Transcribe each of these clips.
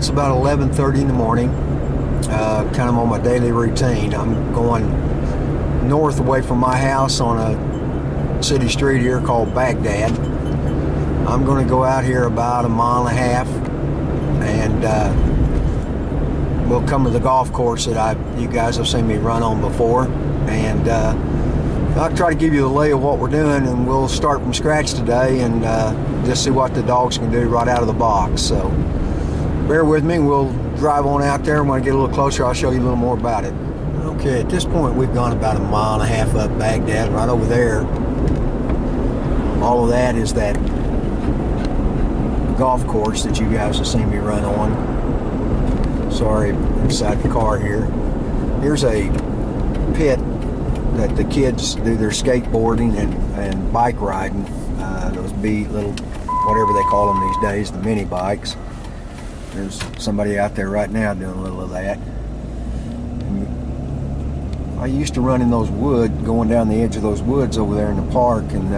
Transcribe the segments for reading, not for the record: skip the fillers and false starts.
It's about 11:30 in the morning. Kind of on my daily routine. I'm going north away from my house on a city street here called Baghdad. I'm going to go out here about 1.5 miles, and we'll come to the golf course that you guys have seen me run on before, and I'll try to give you the lay of what we're doing, and we'll start from scratch today and just see what the dogs can do right out of the box. So bear with me, we'll drive on out there, and when I get a little closer I'll show you a little more about it. Okay, at this point we've gone about 1.5 miles up Baghdad. Right over there, all of that is that golf course that you guys have seen me run on. Sorry, inside the car here. Here's a pit that the kids do their skateboarding and bike riding. Those little, whatever they call them these days, the mini bikes. There's somebody out there right now doing a little of that. And I used to run in those woods, going down the edge of those woods over there in the park, and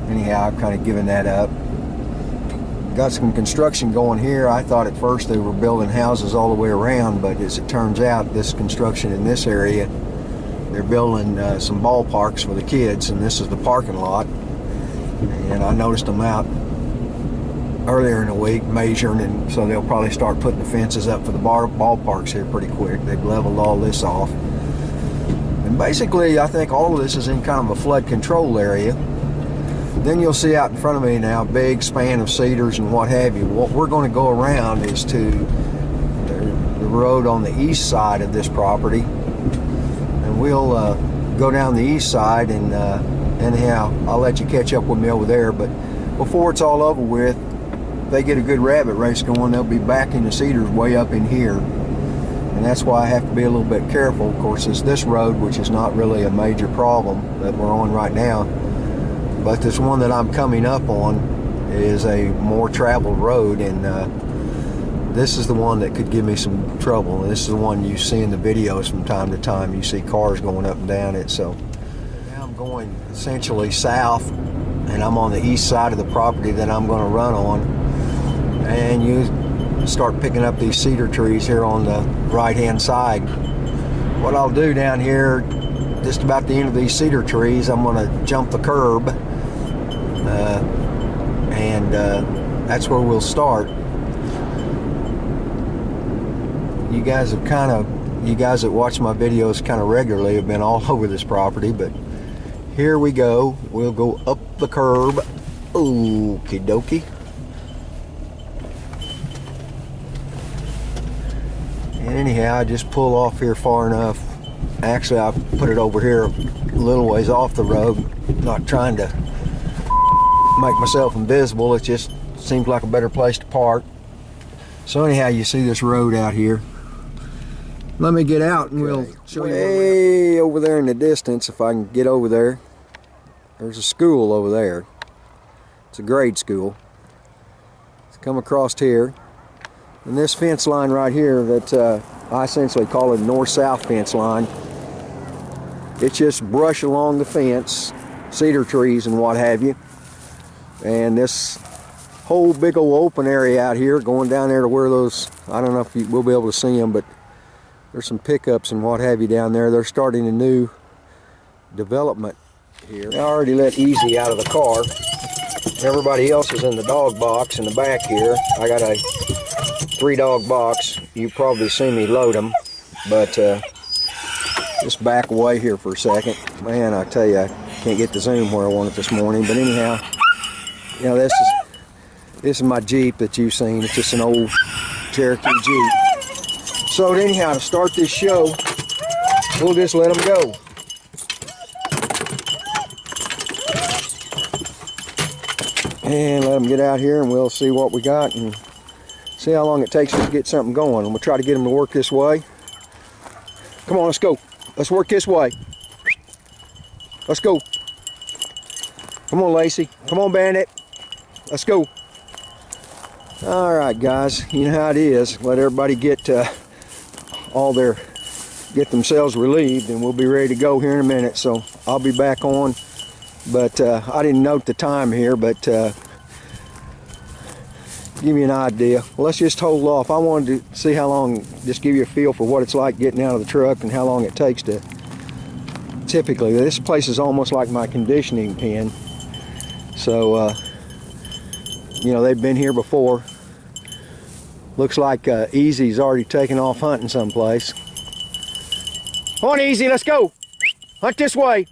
anyhow, I've kind of given that up. Got some construction going here. I thought at first they were building houses all the way around, but as it turns out, this construction in this area, they're building some ballparks for the kids, and this is the parking lot. And I noticed them out earlier in the week measuring, and so they'll probably start putting the fences up for the ballparks here pretty quick. They've leveled all this off, and basically I think all of this is in kind of a flood control area. Then you'll see out in front of me now, big span of cedars and what have you. What we're going to go around is to the road on the east side of this property, and we'll go down the east side, and anyhow, I'll let you catch up with me over there. But before it's all over with, if they get a good rabbit race going, they'll be back in the cedars way up in here, and that's why I have to be a little bit careful. Of course, it's this road, which is not really a major problem that we're on right now, but this one that I'm coming up on is a more traveled road, and this is the one that could give me some trouble. And this is the one you see in the videos from time to time. You see cars going up and down it. So now I'm going essentially south, and I'm on the east side of the property that I'm going to run on, and you start picking up these cedar trees here on the right hand side. What I'll do down here, just about the end of these cedar trees, I'm going to jump the curb, and that's where we'll start. You guys that watch my videos kind of regularly have been all over this property, but here we go. We'll go up the curb. Okie dokie. And anyhow, I just pull off here far enough. Actually, I put it over here a little ways off the road, not trying to make myself invisible. It just seems like a better place to park. So anyhow, you see this road out here. Let me get out and we'll show you. Way over there in the distance, if I can get over there, there's a school over there. It's a grade school. It's come across here. And this fence line right here that I essentially call it north-south fence line, it's just brush along the fence, cedar trees and what have you. And this whole big old open area out here going down there to where those, I don't know if we'll be able to see them, but there's some pickups and what have you down there. They're starting a new development here. I already let Easy out of the car. Everybody else is in the dog box in the back here. I got a 3-dog box. You've probably seen me load them, but just back away here for a second. Man, I tell you, I can't get the zoom where I want it this morning. But anyhow, you know, this is my Jeep that you've seen. It's just an old Cherokee Jeep. So anyhow, to start this show, we'll just let them go. And let them get out here, and we'll see what we got and see how long it takes us to get something going. And we'll try to get them to work this way. Come on, let's go. Let's work this way. Let's go. Come on, Lacey. Come on, Bandit. Let's go. All right, guys. You know how it is. Let everybody get themselves relieved, and we'll be ready to go here in a minute. So I'll be back on. But I didn't note the time here, but give you an idea. Well, let's just hold off. I wanted to see how long, just give you a feel for what it's like getting out of the truck and how long it takes to, typically, this place is almost like my conditioning pen. So, you know, they've been here before. Looks like Easy's already taken off hunting someplace. Come on, Easy, let's go. Hunt this way.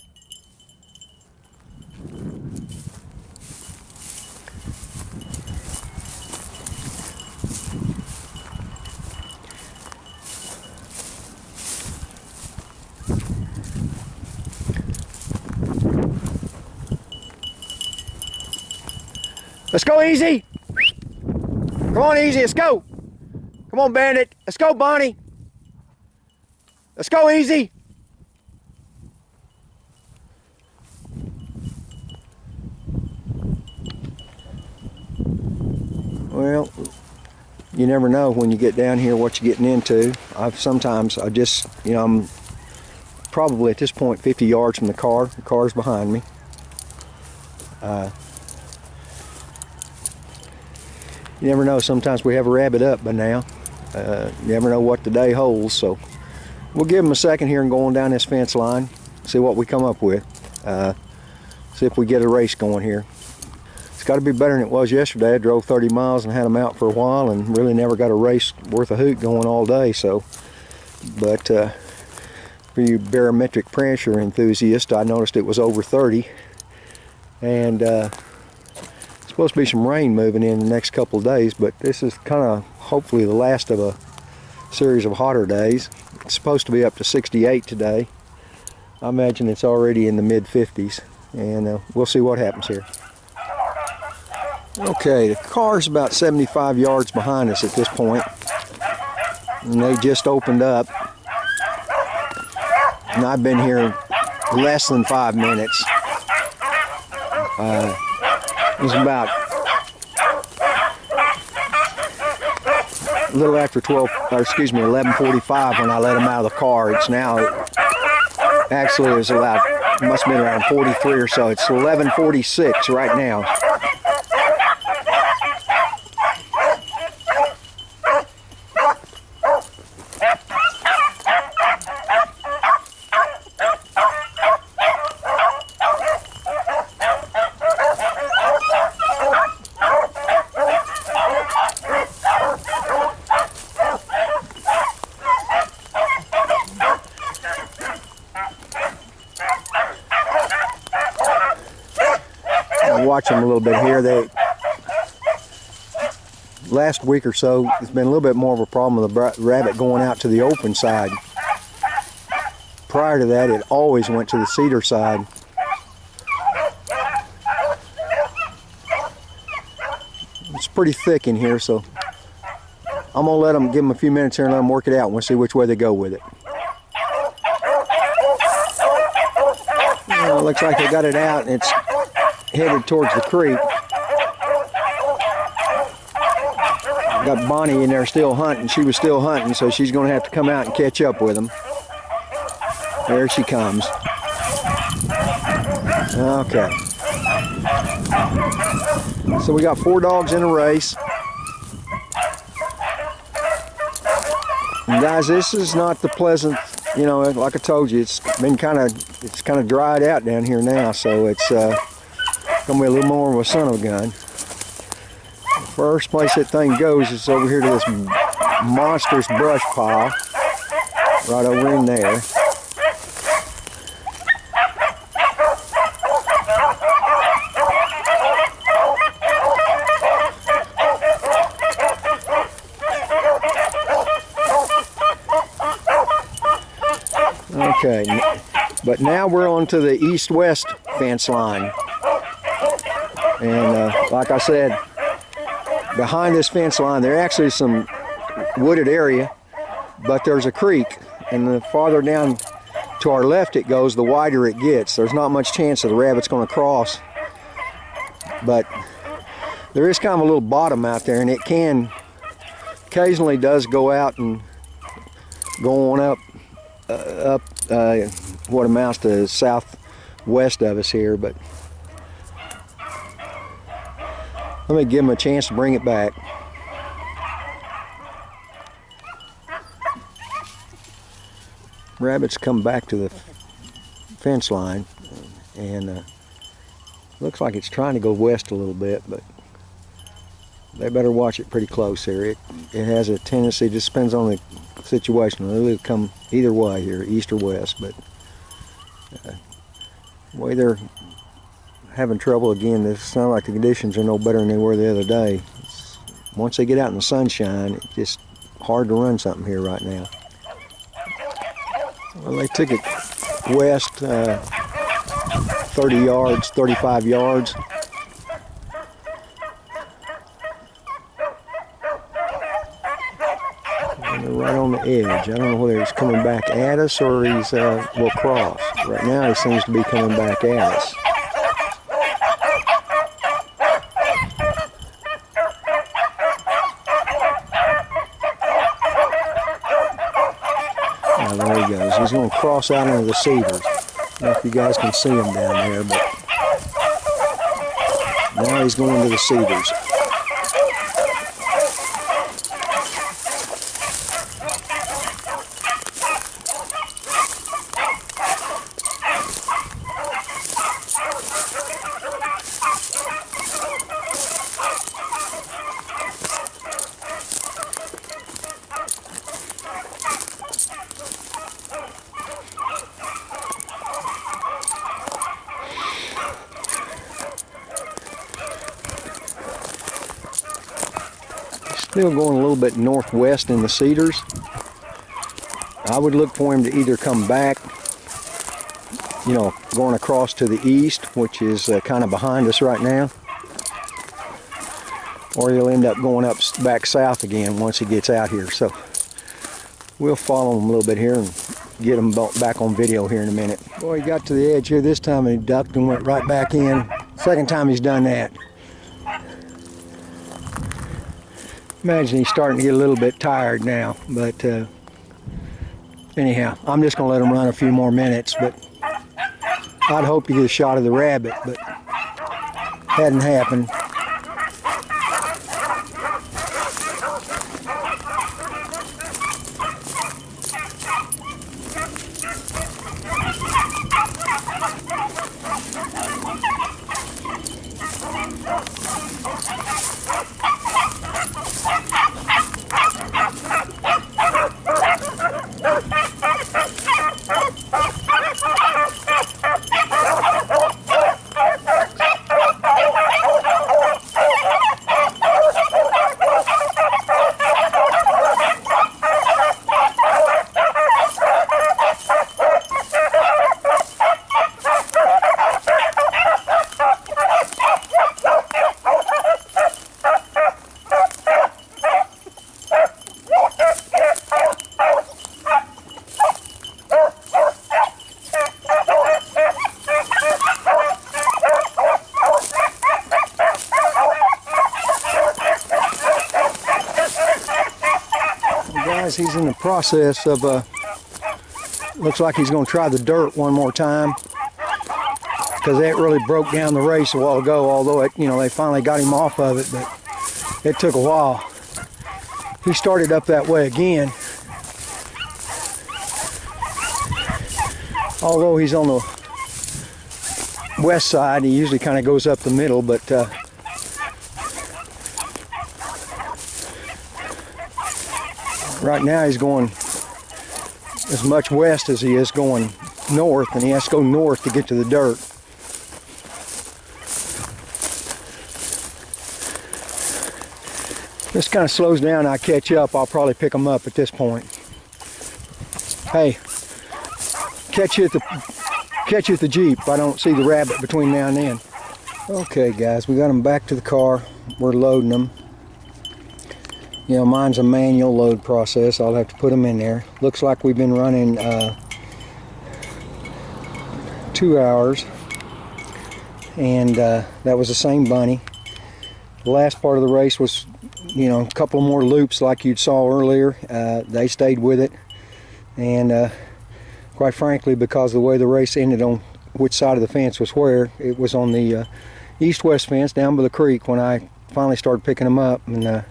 Let's go, Easy. Come on, Easy, let's go. Come on, Bandit. Let's go, Bonnie. Let's go, Easy. Well, you never know when you get down here what you're getting into. Sometimes I just, you know, I'm probably at this point 50 yards from the car. The car's behind me. You never know, sometimes we have a rabbit up by now. You never know what the day holds, so we'll give them a second here and go on down this fence line, see what we come up with. See if we get a race going here. It's got to be better than it was yesterday. I drove 30 miles and had them out for a while and really never got a race worth a hoot going all day. So, but for you barometric pressure enthusiasts, I noticed it was over 30, and supposed to be some rain moving in the next couple of days, but this is kind of hopefully the last of a series of hotter days. It's supposed to be up to 68 today. I imagine it's already in the mid 50s, and we'll see what happens here. Okay, the car's about 75 yards behind us at this point, and they just opened up, and I've been here less than 5 minutes. It was about a little after 11:45 when I let them out of the car. It's now, actually it was about, it must have been around 43 or so. It's 11:46 right now. Watch them a little bit here. Last week or so, it's been a little bit more of a problem with the rabbit going out to the open side. Prior to that, it always went to the cedar side. It's pretty thick in here, so I'm gonna let them, give them a few minutes here and let them work it out, and we'll see which way they go with it. Well, it looks like they got it out, and it's headed towards the creek. Got Bonnie in there still hunting. She was still hunting, so she's going to have to come out and catch up with them. There she comes. Okay. So we got 4 dogs in a race. And guys, this is not the pleasant, you know, like I told you, it's kind of dried out down here now, so it's gonna be a little more of a son of a gun. The first place that thing goes is over here to this monstrous brush pile, right over in there. Okay, but now we're on to the east-west fence line. And like I said, behind this fence line, there actually is some wooded area, but there's a creek. And the farther down to our left it goes, the wider it gets. There's not much chance that the rabbit's going to cross. But there is kind of a little bottom out there, and it can occasionally does go out and go on up what amounts to southwest of us here, but let me give them a chance to bring it back. Rabbits come back to the fence line, and looks like it's trying to go west a little bit, but they better watch it pretty close here. It has a tendency, it just depends on the situation. They'll come either way here, east or west, but the way they're having trouble again, it sounds like the conditions are no better than they were the other day. Once they get out in the sunshine, it's just hard to run something here right now. Well, they took it west 30 yards, 35 yards. And they're right on the edge. I don't know whether he's coming back at us or he's will cross. Right now he seems to be coming back at us. Now there he goes. He's going to cross out into the cedars. I don't know if you guys can see him down there, but now he's going to the cedars. Still going a little bit northwest in the cedars. I would look for him to either come back, you know, going across to the east, which is kind of behind us right now, or he'll end up going up back south again once he gets out here. So we'll follow him a little bit here and get him back on video here in a minute. Boy, he got to the edge here this time and he ducked and went right back in. Second time he's done that. Imagine he's starting to get a little bit tired now, but anyhow, I'm just going to let him run a few more minutes, but I'd hope to get a shot of the rabbit, but hadn't happened. He's in the process of, looks like he's going to try the dirt one more time, because that really broke down the race a while ago, although it, you know, they finally got him off of it, but it took a while. He started up that way again, although he's on the west side. He usually kind of goes up the middle, but right now he's going as much west as he is going north, and he has to go north to get to the dirt. This kind of slows down, I catch up, I'll probably pick him up at this point. Hey, catch you at the Jeep. I don't see the rabbit between now and then. Okay guys, we got him back to the car. We're loading them. You know, mine's a manual load process. I'll have to put them in there. Looks like we've been running 2 hours, and that was the same bunny. The last part of the race was, you know, a couple more loops like you saw earlier. They stayed with it, and quite frankly, because of the way the race ended on which side of the fence was where, it was on the east-west fence down by the creek when I finally started picking them up. And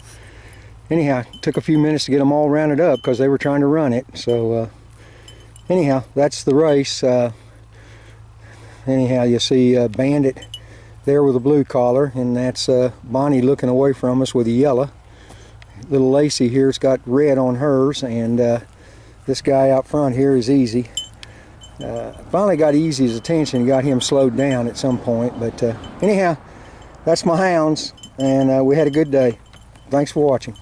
anyhow, it took a few minutes to get them all rounded up because they were trying to run it. So anyhow, that's the race. Anyhow, you see Bandit there with a blue collar, and that's Bonnie looking away from us with a yellow. Little Lacey here's got red on hers, and this guy out front here is Easy. Finally got Easy's attention, got him slowed down at some point, but anyhow, that's my hounds, and we had a good day. Thanks for watching.